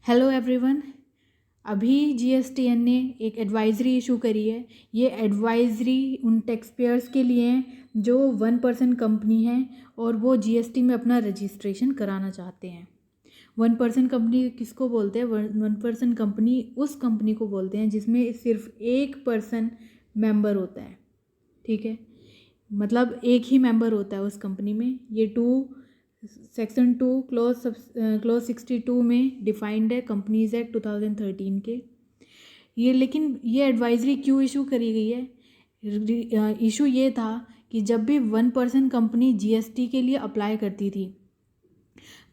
Hello everyone. अभी GSTN ने एक एडवाइजरी इशू करी है। ये एडवाइजरी उन टैक्स पेयर्स के लिए हैं जो 1% कंपनी है और वो जीएसटी में अपना रजिस्ट्रेशन कराना चाहते हैं। 1% कंपनी किसको बोलते हैं? 1% कंपनी उस कंपनी को बोलते हैं जिसमें सिर्फ 1% मेंबर होता है। ठीक है, मतलब एक ही मेंबर होता है उस कंपनी में। ये सेक्शन 2 क्लॉज 62 में डिफाइंड है कंपनीज एक्ट 2013 के। लेकिन ये एडवाइजरी क्यों इशू करी गई है? इशू ये था कि जब भी 1% कंपनी जीएसटी के लिए अप्लाई करती थी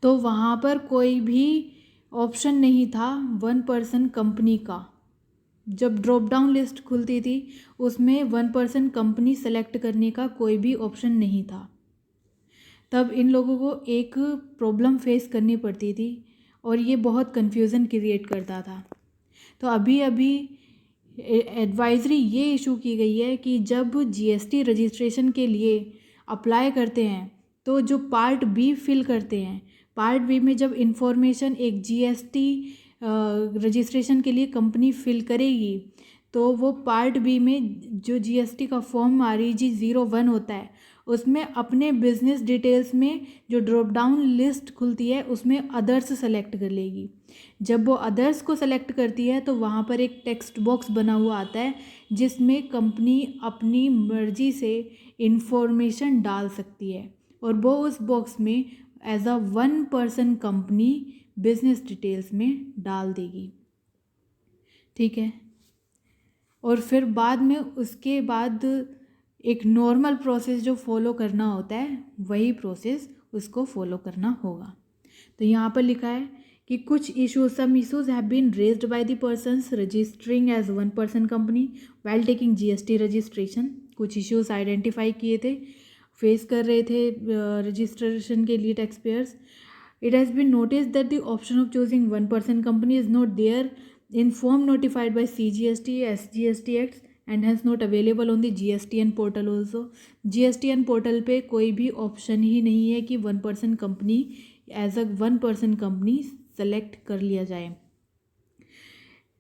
तो वहाँ पर कोई भी ऑप्शन नहीं था 1% कंपनी का। जब ड्रॉप डाउन लिस्ट खुलती थी उसमें 1% कंपनी सेलेक्ट करने का कोई भी ऑप्शन नहीं था। तब इन लोगों को एक प्रॉब्लम फेस करनी पड़ती थी और ये बहुत कन्फ्यूज़न क्रिएट करता था। तो अभी एडवाइजरी ये इशू की गई है कि जब जीएसटी रजिस्ट्रेशन के लिए अप्लाई करते हैं तो जो पार्ट बी फिल करते हैं, पार्ट बी में जब इंफॉर्मेशन एक जीएसटी रजिस्ट्रेशन के लिए कंपनी फिल करेगी तो वो पार्ट बी में जो जीएसटी का फॉर्म REG 01 होता है उसमें अपने बिजनेस डिटेल्स में जो ड्रॉप डाउन लिस्ट खुलती है उसमें अदर्स सेलेक्ट कर लेगी। जब वो अदर्स को सेलेक्ट करती है तो वहाँ पर एक टेक्स्ट बॉक्स बना हुआ आता है जिसमें कंपनी अपनी मर्जी से इंफॉर्मेशन डाल सकती है और वो उस बॉक्स में as a 1% company business details में डाल देगी। ठीक है, और फिर बाद में उसके बाद एक नॉर्मल प्रोसेस जो फॉलो करना होता है वही प्रोसेस उसको फॉलो करना होगा। तो यहाँ पर लिखा है कि कुछ some issues have been raised by the persons registering as 1% company while taking GST registration. कुछ इश्यूज आइडेंटिफाई किए थे, फेस कर रहे थे रजिस्ट्रेशन के लिए taxpayers. It has been noticed that the option of choosing 1% company is not there in form notified by CGST, SGST Acts and hence not available on the GSTN portal also. GSTN portal पे कोई भी option ही नहीं है कि 1% company as a 1% company select कर लिया जाए।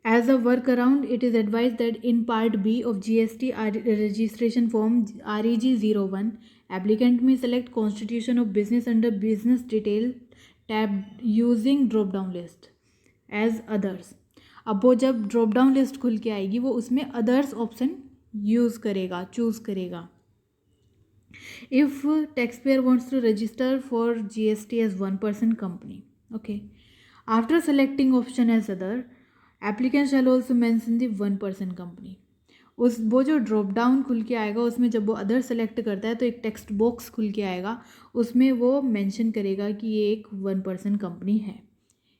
As a workaround, it is advised that in Part B of GST registration form REG 01, applicant may select constitution of business under business detail tab using drop down list as others. अब वो जब drop down list खुल के आएगी वो उसमें others option choose करेगा। If taxpayer wants to register for GST as 1% company, okay, after selecting option as other, applicant shall also mention the 1% company. वो जो ड्रॉप डाउन खुल के आएगा उसमें जब वो अदर सेलेक्ट करता है तो एक टेक्स्ट बॉक्स खुल के आएगा उसमें वो मेंशन करेगा कि ये एक 1% कंपनी है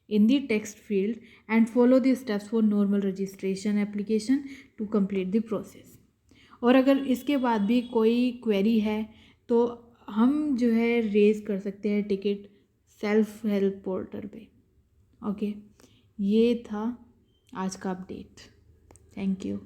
in the text field and follow the steps for normal registration application to complete the process. और अगर इसके बाद भी कोई क्वेरी है तो हम जो है रेज़ कर सकते हैं टिकट सेल्फ हेल्प पोर्टल पे। ओके, ये था आज का अपडेट। Thank you.